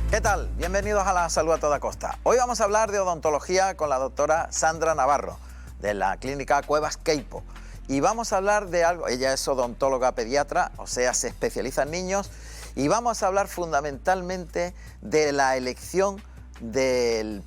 ¿Qué tal? Bienvenidos a La Salud a Toda Costa. Hoy vamos a hablar de odontología con la doctora Sandra Navarro, de la clínica Cuevas Queipo. Y vamos a hablar de algo, ella es odontóloga pediatra, o sea, se especializa en niños, y vamos a hablar fundamentalmente de la elección del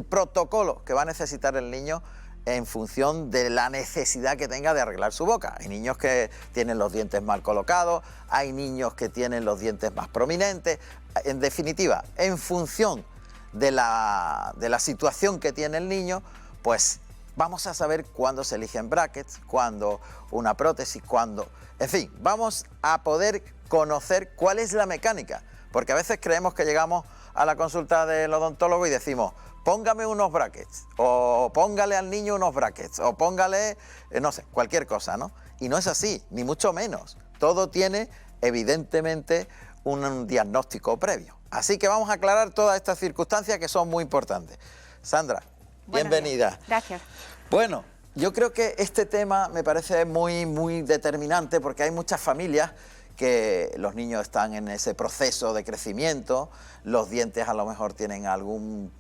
protocolo que va a necesitar el niño en función de la necesidad que tenga de arreglar su boca. Hay niños que tienen los dientes mal colocados, hay niños que tienen los dientes más prominentes. En definitiva, en función de la situación que tiene el niño, pues vamos a saber cuándo se eligen brackets, cuándo una prótesis, cuándo... En fin, vamos a poder conocer cuál es la mecánica, porque a veces creemos que llegamos a la consulta del odontólogo y decimos: póngame unos brackets, o póngale al niño unos brackets, o póngale, no sé, cualquier cosa, ¿no? Y no es así, ni mucho menos. Todo tiene, evidentemente, un diagnóstico previo. Así que vamos a aclarar todas estas circunstancias que son muy importantes. Sandra, bienvenida. Gracias. Bueno, yo creo que este tema me parece muy determinante, porque hay muchas familias que los niños están en ese proceso de crecimiento, los dientes a lo mejor tienen algún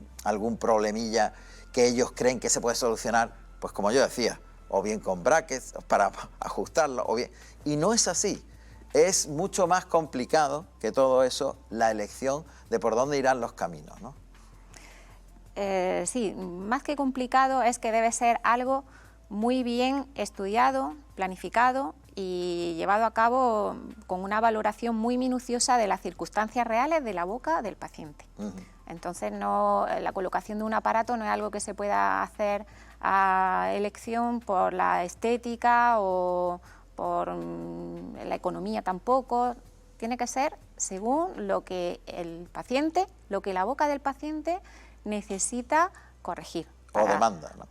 problemilla que ellos creen que se puede solucionar, pues como yo decía, o bien con brackets para ajustarlo, o bien... Y no es así. Es mucho más complicado que todo eso, la elección de por dónde irán los caminos, ¿no? Sí, más que complicado es que debe ser algo muy bien estudiado, planificado y llevado a cabo con una valoración muy minuciosa de las circunstancias reales de la boca del paciente. Entonces, la colocación de un aparato no es algo que se pueda hacer a elección por la estética o por la economía tampoco. Tiene que ser según lo que el paciente, lo que la boca del paciente necesita corregir. O demanda, ¿no?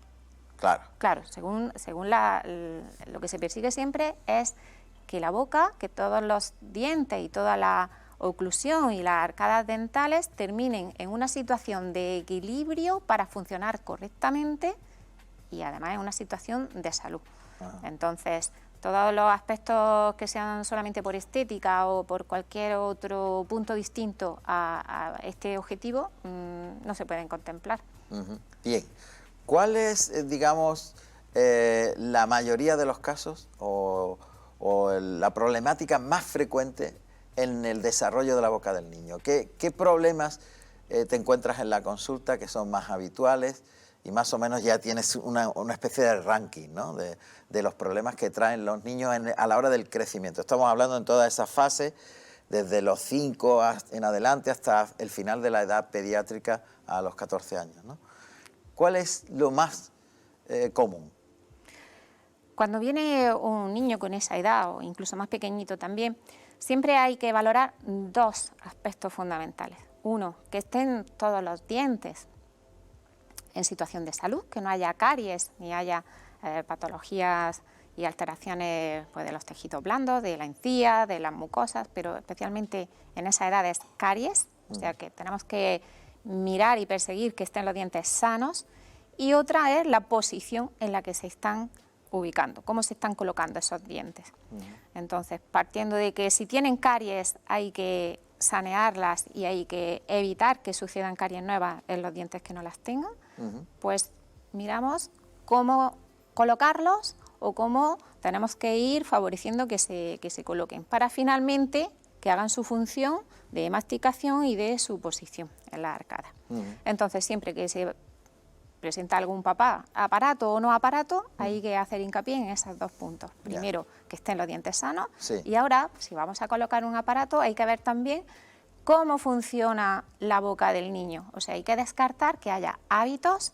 Claro. Claro, según lo que se persigue siempre es que la boca, que todos los dientes y toda la oclusión y las arcadas dentales terminen en una situación de equilibrio para funcionar correctamente y además en una situación de salud. Entonces, todos los aspectos que sean solamente por estética o por cualquier otro punto distinto a este objetivo no se pueden contemplar. Bien. ¿Cuál es, digamos, la mayoría de los casos o la problemática más frecuente en el desarrollo de la boca del niño? ¿Qué problemas te encuentras en la consulta que son más habituales? Y más o menos ya tienes una especie de ranking, ¿no?, de los problemas que traen los niños a la hora del crecimiento. Estamos hablando en toda esa fase, desde los 5 en adelante hasta el final de la edad pediátrica a los 14 años, ¿no? ¿Cuál es lo más común? Cuando viene un niño con esa edad, o incluso más pequeñito también, siempre hay que valorar dos aspectos fundamentales. Uno, que estén todos los dientes en situación de salud, que no haya caries ni haya patologías y alteraciones pues, de los tejidos blandos, de la encía, de las mucosas, pero especialmente en esa edad es caries, o sea que tenemos que mirar y perseguir que estén los dientes sanos. Y otra es la posición en la que se están ubicando, cómo se están colocando esos dientes. Entonces, partiendo de que si tienen caries hay que sanearlas y hay que evitar que sucedan caries nuevas en los dientes que no las tengan, pues miramos cómo colocarlos o cómo tenemos que ir favoreciendo que se coloquen para finalmente que hagan su función de masticación y de su posición en la arcada. Entonces, siempre que se presenta algún papá, aparato o no aparato, hay que hacer hincapié en esos dos puntos. Primero, que estén los dientes sanos, y ahora, si vamos a colocar un aparato, hay que ver también cómo funciona la boca del niño. O sea, hay que descartar que haya hábitos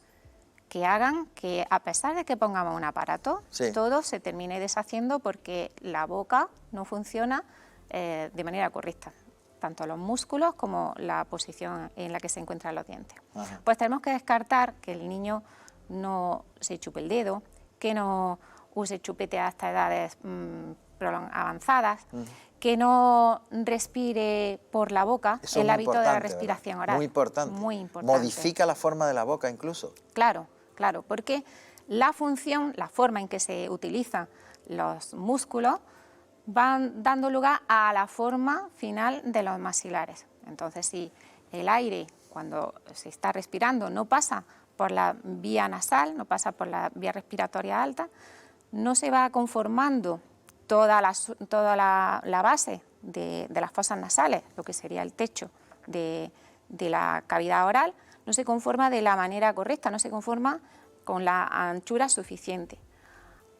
que hagan que, a pesar de que pongamos un aparato, todo se termine deshaciendo porque la boca no funciona de manera correcta, tanto los músculos como la posición en la que se encuentran los dientes. Pues tenemos que descartar que el niño no se chupe el dedo, que no use chupete hasta edades avanzadas, que no respire por la boca. Eso el hábito de la respiración oral. Muy importante. Muy importante. Modifica la forma de la boca incluso. Claro, claro, porque la función, la forma en que se utilizan los músculos van dando lugar a la forma final de los maxilares. Entonces, si el aire, cuando se está respirando, no pasa por la vía nasal, no pasa por la vía respiratoria alta, no se va conformando toda la base de las fosas nasales, lo que sería el techo de la cavidad oral, no se conforma de la manera correcta, no se conforma con la anchura suficiente.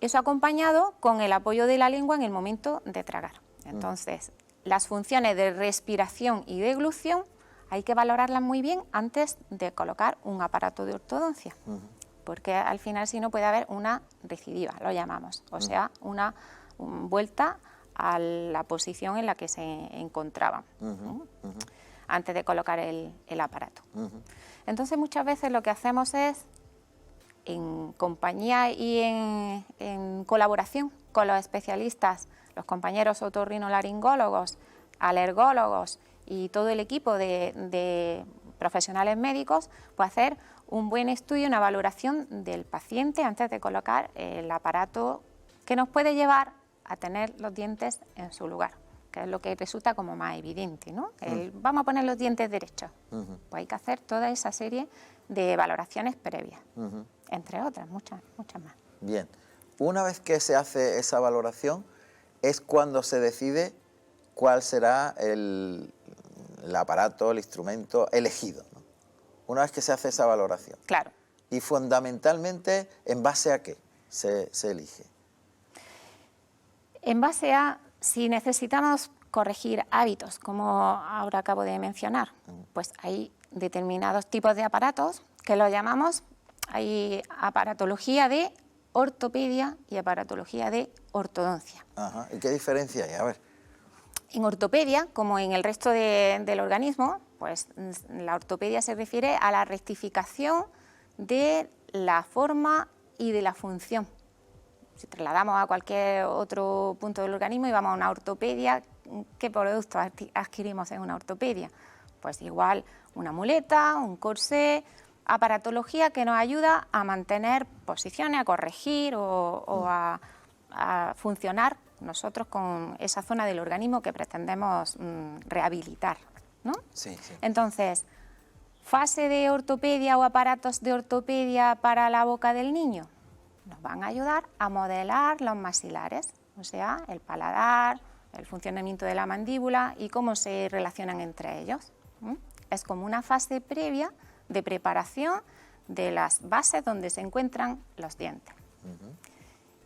Eso acompañado con el apoyo de la lengua en el momento de tragar. Entonces, las funciones de respiración y deglución hay que valorarlas muy bien antes de colocar un aparato de ortodoncia, porque al final si no puede haber una recidiva, lo llamamos, o sea, una vuelta a la posición en la que se encontraban antes de colocar el aparato. Entonces muchas veces lo que hacemos es, en compañía y en colaboración con los especialistas, los compañeros otorrinolaringólogos, alergólogos y todo el equipo de profesionales médicos, pues hacer un buen estudio, una valoración del paciente antes de colocar el aparato que nos puede llevar a tener los dientes en su lugar, que es lo que resulta como más evidente, ¿no? Vamos a poner los dientes derechos. Pues hay que hacer toda esa serie de valoraciones previas, entre otras, muchas más. Bien, una vez que se hace esa valoración es cuando se decide cuál será el aparato, el instrumento elegido, ¿no? Una vez que se hace esa valoración. Claro. Y fundamentalmente, ¿en base a qué se elige? En base a si necesitamos corregir hábitos, como ahora acabo de mencionar, pues hay determinados tipos de aparatos que lo llamamos, hay aparatología de ortopedia y aparatología de ortodoncia. Ajá. ¿Y qué diferencia hay? A ver. En ortopedia, como en el resto del organismo, pues la ortopedia se refiere a la rectificación de la forma y de la función. Si trasladamos a cualquier otro punto del organismo y vamos a una ortopedia, ¿qué productos adquirimos en una ortopedia? Pues igual una muleta, un corsé, aparatología que nos ayuda a mantener posiciones, a corregir o a funcionar nosotros con esa zona del organismo que pretendemos rehabilitar, ¿no? Sí, sí. Entonces, fase de ortopedia o aparatos de ortopedia para la boca del niño nos van a ayudar a modelar los maxilares, o sea, el paladar, el funcionamiento de la mandíbula y cómo se relacionan entre ellos. Es como una fase previa de preparación de las bases donde se encuentran los dientes.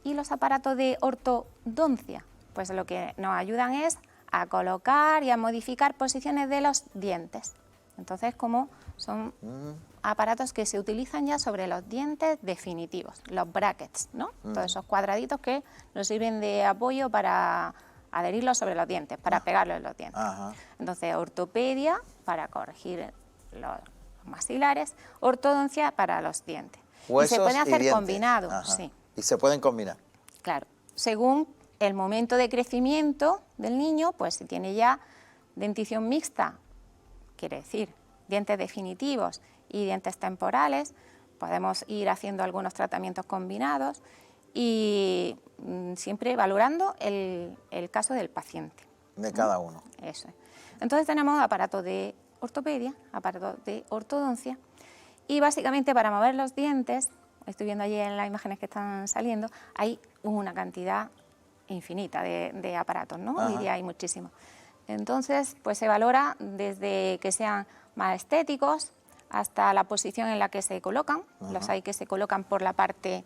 Y los aparatos de ortodoncia, pues lo que nos ayudan es a colocar y a modificar posiciones de los dientes. Entonces, como son aparatos que se utilizan ya sobre los dientes definitivos, los brackets, ¿no? Todos esos cuadraditos que nos sirven de apoyo para adherirlos sobre los dientes, para pegarlos en los dientes. Entonces, ortopedia para corregir los maxilares, ortodoncia para los dientes. Huesos y se pueden hacer dientes. combinados, sí. Y se pueden combinar. Claro, según el momento de crecimiento del niño, pues si tiene ya dentición mixta, quiere decir dientes definitivos y dientes temporales, podemos ir haciendo algunos tratamientos combinados y siempre valorando el caso del paciente. De cada uno. Eso es. Entonces tenemos aparatos de ortopedia, aparatos de ortodoncia y básicamente para mover los dientes, estoy viendo allí en las imágenes que están saliendo, hay una cantidad infinita de aparatos, ¿no? Hoy día hay muchísimos. Entonces, pues se valora desde que sean más estéticos hasta la posición en la que se colocan. Los hay que se colocan por la parte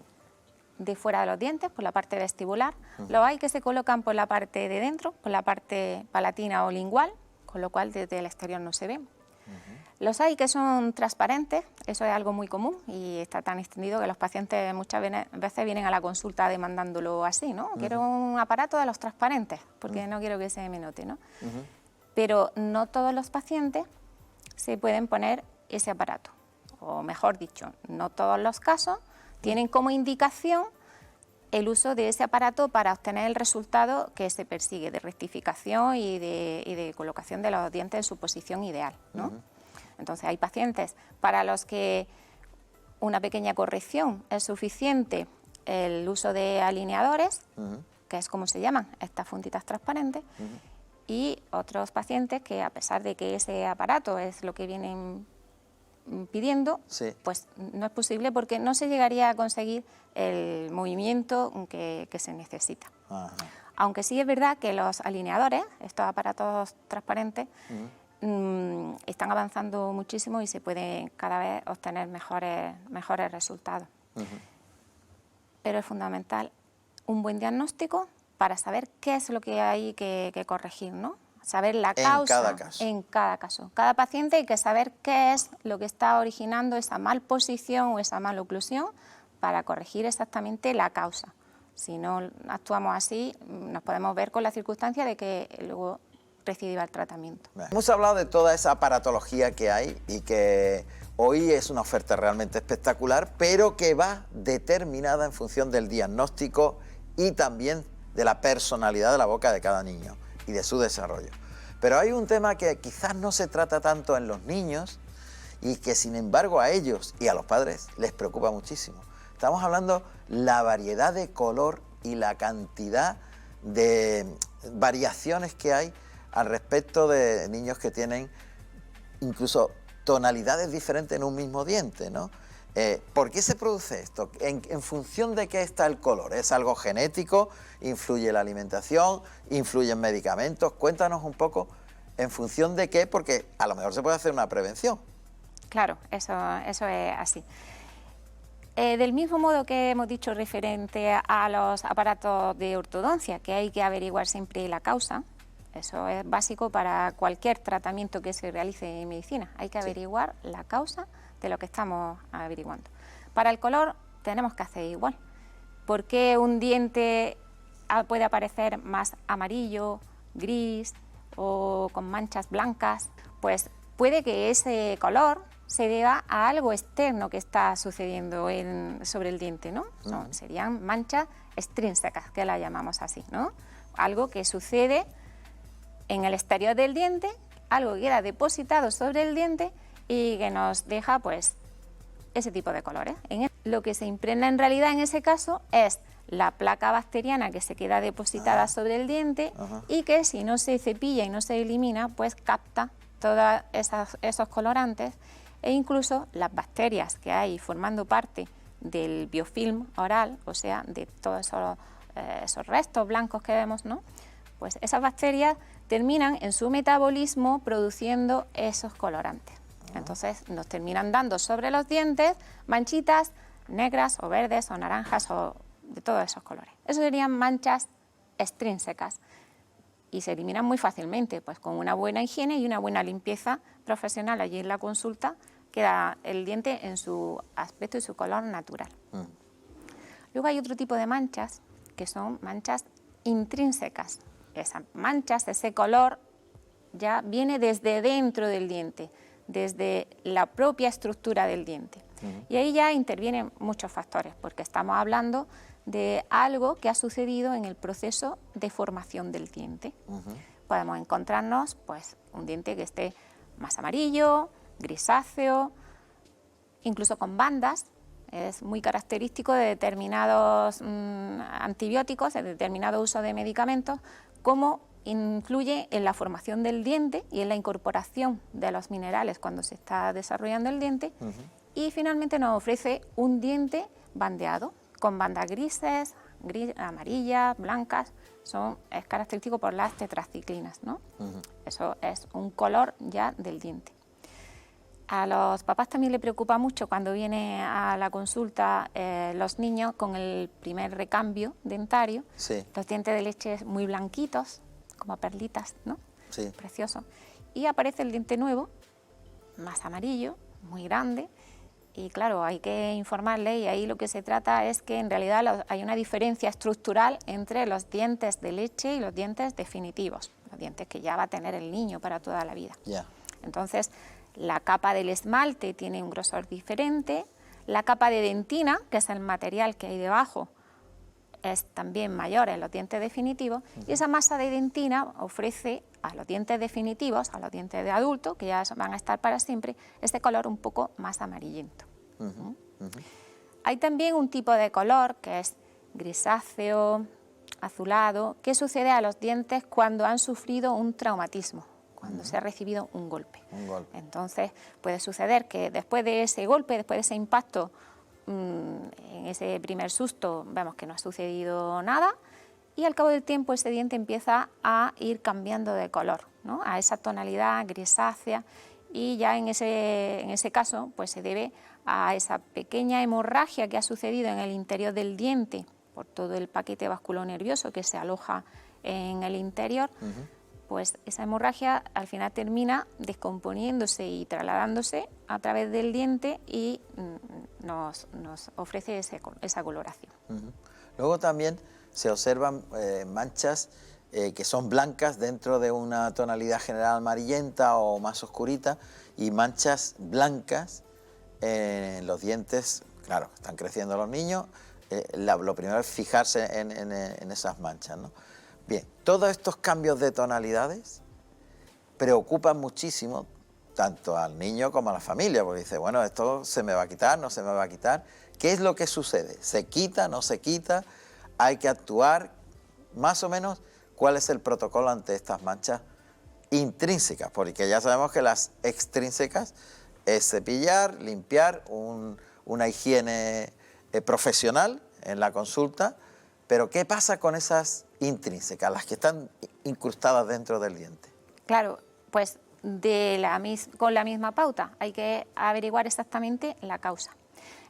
de fuera de los dientes, por la parte vestibular. Los hay que se colocan por la parte de dentro, por la parte palatina o lingual, con lo cual desde el exterior no se ven. Los hay que son transparentes, eso es algo muy común y está tan extendido que los pacientes muchas veces vienen a la consulta demandándolo así, ¿no? Quiero un aparato de los transparentes, porque no quiero que se me note, ¿no? Pero no todos los pacientes se pueden poner ese aparato, o mejor dicho, no todos los casos tienen como indicación el uso de ese aparato para obtener el resultado que se persigue de rectificación y de colocación de los dientes en su posición ideal, ¿no? Entonces hay pacientes para los que una pequeña corrección es suficiente, el uso de alineadores, que es como se llaman estas funditas transparentes, y otros pacientes que, a pesar de que ese aparato es lo que vienen pidiendo, Sí. pues no es posible porque no se llegaría a conseguir el movimiento que se necesita. Ajá. Aunque sí es verdad que los alineadores, estos aparatos transparentes, están avanzando muchísimo y se pueden cada vez obtener mejores resultados. Pero es fundamental un buen diagnóstico para saber qué es lo que hay que corregir, ¿no? Saber la causa En cada caso. en cada caso. Cada paciente hay que saber qué es lo que está originando esa malposición o esa maloclusión para corregir exactamente la causa. Si no actuamos así, nos podemos ver con la circunstancia de que luego recidiva el tratamiento. Hemos hablado de toda esa aparatología que hay y que hoy es una oferta realmente espectacular, pero que va determinada en función del diagnóstico y también de la personalidad de la boca de cada niño y de su desarrollo. Pero hay un tema que quizás no se trata tanto en los niños y que sin embargo a ellos y a los padres les preocupa muchísimo. Estamos hablando la variedad de color y la cantidad de variaciones que hay al respecto de niños que tienen incluso tonalidades diferentes en un mismo diente, ¿no? ¿Por qué se produce esto? ¿En función de qué está el color? ¿Es algo genético? ¿Influye la alimentación? ¿Influyen medicamentos? Cuéntanos un poco en función de qué, porque a lo mejor se puede hacer una prevención. Claro, eso es así. Del mismo modo que hemos dicho referente a los aparatos de ortodoncia, que hay que averiguar siempre la causa, eso es básico para cualquier tratamiento que se realice en medicina, hay que averiguar la causa de lo que estamos averiguando. Para el color tenemos que hacer igual. ¿Por qué un diente puede aparecer más amarillo, gris o con manchas blancas? Pues puede que ese color se deba a algo externo que está sucediendo sobre el diente, ¿no? Serían manchas extrínsecas, que la llamamos así, ¿no? Algo que sucede en el exterior del diente, algo que queda depositado sobre el diente y que nos deja, pues, ese tipo de colores. Lo que se impregna en realidad en ese caso es la placa bacteriana que se queda depositada sobre el diente y que si no se cepilla y no se elimina, pues capta todos esos colorantes e incluso las bacterias que hay formando parte del biofilm oral, o sea, de todos esos restos blancos que vemos, ¿no? Pues esas bacterias terminan en su metabolismo produciendo esos colorantes. Entonces nos terminan dando sobre los dientes manchitas negras o verdes o naranjas o de todos esos colores. Eso serían manchas extrínsecas y se eliminan muy fácilmente, pues con una buena higiene y una buena limpieza profesional allí en la consulta queda el diente en su aspecto y su color natural. Luego hay otro tipo de manchas que son manchas intrínsecas. Esas manchas, ese color ya viene desde dentro del diente, desde la propia estructura del diente. Y ahí ya intervienen muchos factores, porque estamos hablando de algo que ha sucedido en el proceso de formación del diente. Podemos encontrarnos, pues, un diente que esté más amarillo, grisáceo, incluso con bandas. Es muy característico de determinados antibióticos, de determinado uso de medicamentos, cómo influye en la formación del diente y en la incorporación de los minerales cuando se está desarrollando el diente. Y finalmente nos ofrece un diente bandeado, con bandas grises, amarillas, blancas. Es característico por las tetraciclinas, ¿no? Eso es un color ya del diente. A los papás también le preocupa mucho cuando viene a la consulta los niños con el primer recambio dentario, los dientes de leche muy blanquitos, como perlitas, ¿no? Precioso. Y aparece el diente nuevo, más amarillo, muy grande, y claro, hay que informarle y ahí lo que se trata es que en realidad hay una diferencia estructural entre los dientes de leche y los dientes definitivos, los dientes que ya va a tener el niño para toda la vida. Entonces, la capa del esmalte tiene un grosor diferente, la capa de dentina, que es el material que hay debajo, es también mayor en los dientes definitivos, y esa masa de dentina ofrece a los dientes definitivos, a los dientes de adulto, que ya van a estar para siempre, este color un poco más amarillento. Hay también un tipo de color que es grisáceo, azulado, ¿qué sucede a los dientes cuando han sufrido un traumatismo? Cuando se ha recibido un golpe. Entonces puede suceder que después de ese golpe, después de ese impacto, en ese primer susto vemos que no ha sucedido nada y al cabo del tiempo ese diente empieza a ir cambiando de color, ¿no? A esa tonalidad grisácea, y ya en ese caso pues se debe a esa pequeña hemorragia que ha sucedido en el interior del diente por todo el paquete vasculonervioso que se aloja en el interior. Pues esa hemorragia al final termina descomponiéndose y trasladándose a través del diente y nos ofrece esa coloración. Luego también se observan manchas que son blancas dentro de una tonalidad general amarillenta o más oscurita, y manchas blancas en los dientes. Claro, están creciendo los niños, lo primero es fijarse en esas manchas, ¿no? Bien, todos estos cambios de tonalidades preocupan muchísimo tanto al niño como a la familia, porque dice, bueno, esto se me va a quitar, no se me va a quitar. ¿Qué es lo que sucede? ¿Se quita, no se quita? ¿Hay que actuar? Más o menos, ¿cuál es el protocolo ante estas manchas intrínsecas? Porque ya sabemos que las extrínsecas es cepillar, limpiar, una higiene profesional en la consulta. Pero ¿qué pasa con esas intrínsecas, las que están incrustadas dentro del diente? Claro, pues con la misma pauta hay que averiguar exactamente la causa.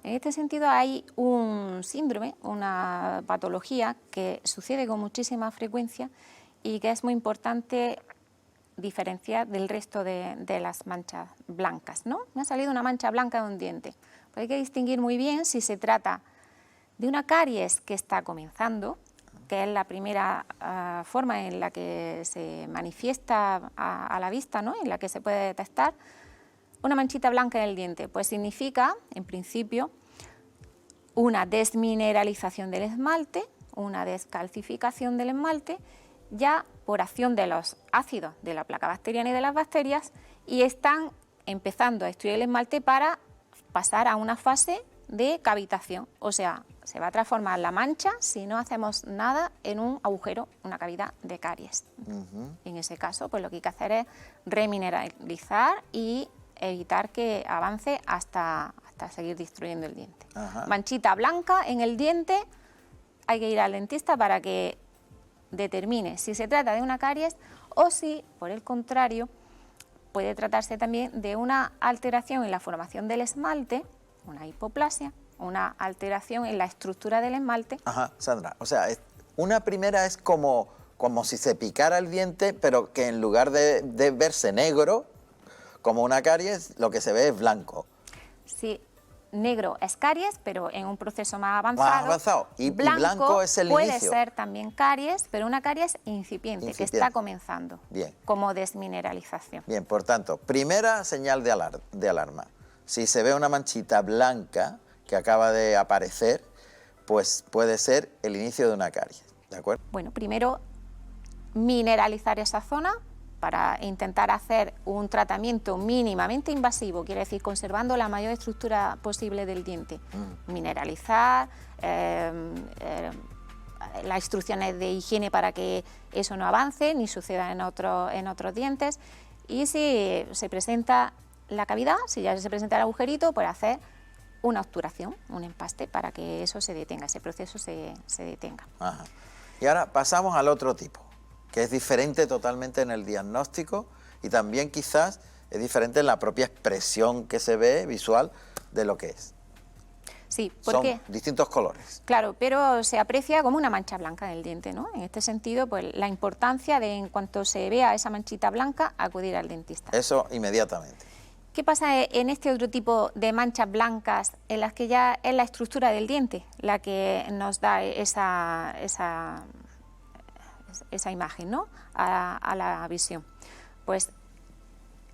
En este sentido hay un síndrome, una patología que sucede con muchísima frecuencia y que es muy importante diferenciar del resto de las manchas blancas, ¿no? Me ha salido una mancha blanca de un diente. Pues hay que distinguir muy bien si se trata de una caries que está comenzando, que es la primera forma en la que se manifiesta a la vista, ¿no? En la que se puede detectar una manchita blanca en el diente. Pues significa, en principio, una desmineralización del esmalte, una descalcificación del esmalte, ya por acción de los ácidos de la placa bacteriana y de las bacterias, y están empezando a destruir el esmalte para pasar a una fase de cavitación, o sea, se va a transformar la mancha, si no hacemos nada, en un agujero, una cavidad de caries. En ese caso, pues lo que hay que hacer es remineralizar y evitar que avance hasta seguir destruyendo el diente. Manchita blanca en el diente, hay que ir al dentista para que determine si se trata de una caries o si, por el contrario, puede tratarse también de una alteración en la formación del esmalte, una hipoplasia, una alteración en la estructura del esmalte. Sandra, o sea, una primera es como si se picara el diente, pero que en lugar de verse negro, como una caries, lo que se ve es blanco. Sí, negro es caries, pero en un proceso más avanzado. Más avanzado. Y blanco es el inicio. Puede ser también caries, pero una caries incipiente, que está comenzando. Bien. Como desmineralización. Bien, por tanto, primera señal de alarma. Si se ve una manchita blanca que acaba de aparecer, pues puede ser el inicio de una caries, ¿de acuerdo? Bueno, primero mineralizar esa zona para intentar hacer un tratamiento mínimamente invasivo, quiere decir conservando la mayor estructura posible del diente. Mineralizar, las instrucciones de higiene para que eso no avance ni suceda en otros dientes, y si se presenta la cavidad, si ya se presenta el agujerito, pues hacer una obturación, un empaste, para que eso se detenga, ese proceso se detenga. Y ahora pasamos al otro tipo, que es diferente totalmente en el diagnóstico y también quizás es diferente en la propia expresión que se ve visual de lo que es. Sí, porque son distintos colores. Claro, pero se aprecia como una mancha blanca en el diente, ¿no? En este sentido, pues la importancia de, en cuanto se vea esa manchita blanca, acudir al dentista. Eso inmediatamente. ¿Qué pasa en este otro tipo de manchas blancas en las que ya es la estructura del diente la que nos da esa imagen, ¿no? a la visión? Pues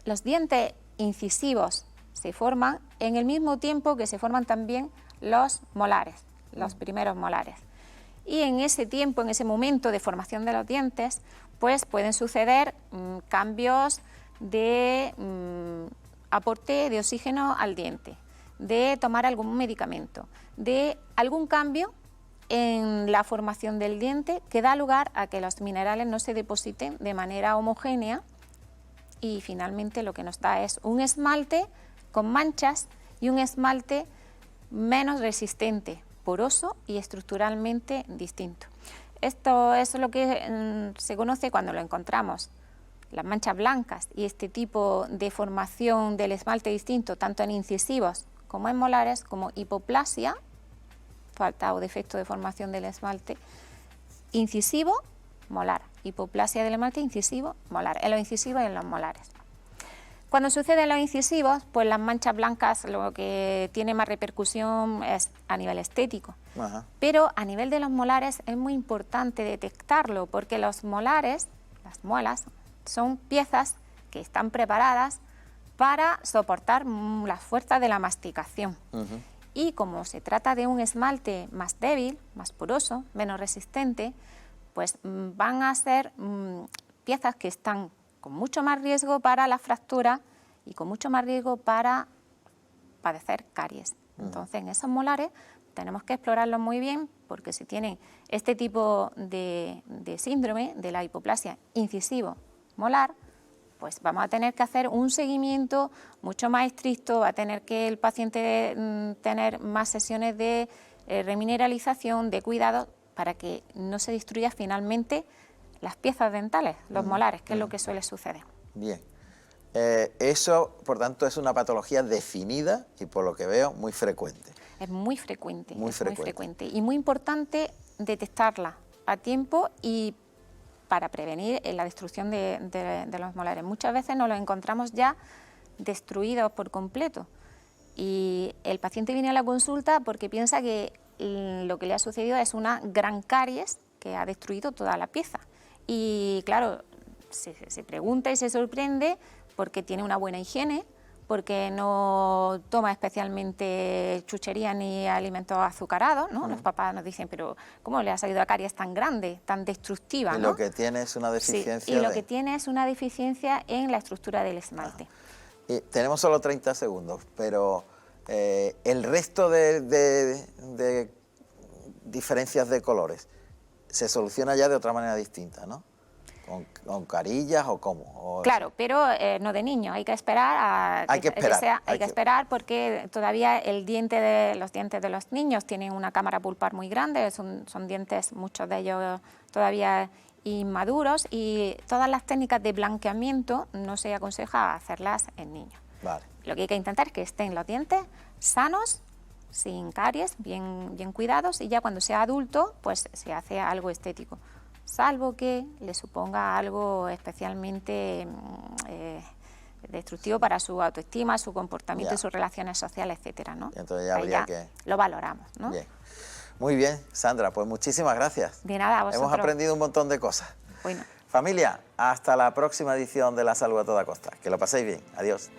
los dientes incisivos se forman en el mismo tiempo que se forman también los molares, los primeros molares. Y en ese tiempo, en ese momento de formación de los dientes, pues pueden suceder cambios de aporte de oxígeno al diente, de tomar algún medicamento, de algún cambio en la formación del diente que da lugar a que los minerales no se depositen de manera homogénea y finalmente lo que nos da es un esmalte con manchas y un esmalte menos resistente, poroso y estructuralmente distinto. Esto es lo que se conoce cuando lo encontramos, las manchas blancas y este tipo de formación del esmalte distinto, tanto en incisivos como en molares, como hipoplasia, falta o defecto de formación del esmalte, incisivo, molar, hipoplasia del esmalte incisivo, molar, en los incisivos y en los molares. Cuando sucede en los incisivos, pues las manchas blancas lo que tiene más repercusión es a nivel estético. Ajá. Pero a nivel de los molares es muy importante detectarlo, porque los molares, las muelas, son piezas que están preparadas para soportar las fuerzas de la masticación. Y como se trata de un esmalte más débil, más poroso, menos resistente, pues van a ser piezas que están con mucho más riesgo para la fractura y con mucho más riesgo para padecer caries. Entonces, en esos molares tenemos que explorarlos muy bien, porque si tienen este tipo de síndrome de la hipoplasia incisivo molar, pues vamos a tener que hacer un seguimiento mucho más estricto, va a tener que el paciente tener más sesiones de remineralización, de cuidado, para que no se destruya finalmente las piezas dentales, los molares, que es lo que suele suceder. Bien. Eso, por tanto, es una patología definida y, por lo que veo, muy frecuente. Es muy frecuente, Muy frecuente. y muy importante detectarla a tiempo y para prevenir la destrucción de los molares. Muchas veces nos los encontramos ya destruidos por completo y el paciente viene a la consulta porque piensa que lo que le ha sucedido es una gran caries que ha destruido toda la pieza. Y claro, se pregunta y se sorprende porque tiene una buena higiene, porque no toma especialmente chuchería ni alimentos azucarados, ¿no? Los papás nos dicen, pero ¿cómo le ha salido a caries tan grande, tan destructiva? Y ¿no? lo que tiene es una deficiencia. Sí, y lo que tiene es una deficiencia en la estructura del esmalte. Y tenemos solo 30 segundos, pero el resto de diferencias de colores se soluciona ya de otra manera distinta, ¿no? ¿Con carillas o cómo? Claro, pero no de niño, hay que esperar Hay que esperar porque todavía los dientes de los niños tienen una cámara pulpar muy grande, son dientes, muchos de ellos todavía inmaduros, y todas las técnicas de blanqueamiento no se aconseja hacerlas en niños. Vale. Lo que hay que intentar es que estén los dientes sanos, sin caries, bien cuidados, y ya cuando sea adulto pues se hace algo estético, salvo que le suponga algo especialmente destructivo para su autoestima, su comportamiento y sus relaciones sociales, etcétera, ¿no? Entonces ya habría que... lo valoramos, ¿no? Bien. Muy bien, Sandra, pues muchísimas gracias. De nada, a vosotros. Hemos aprendido un montón de cosas. Bueno. Familia, hasta la próxima edición de La Salud a Toda Costa. Que lo paséis bien. Adiós.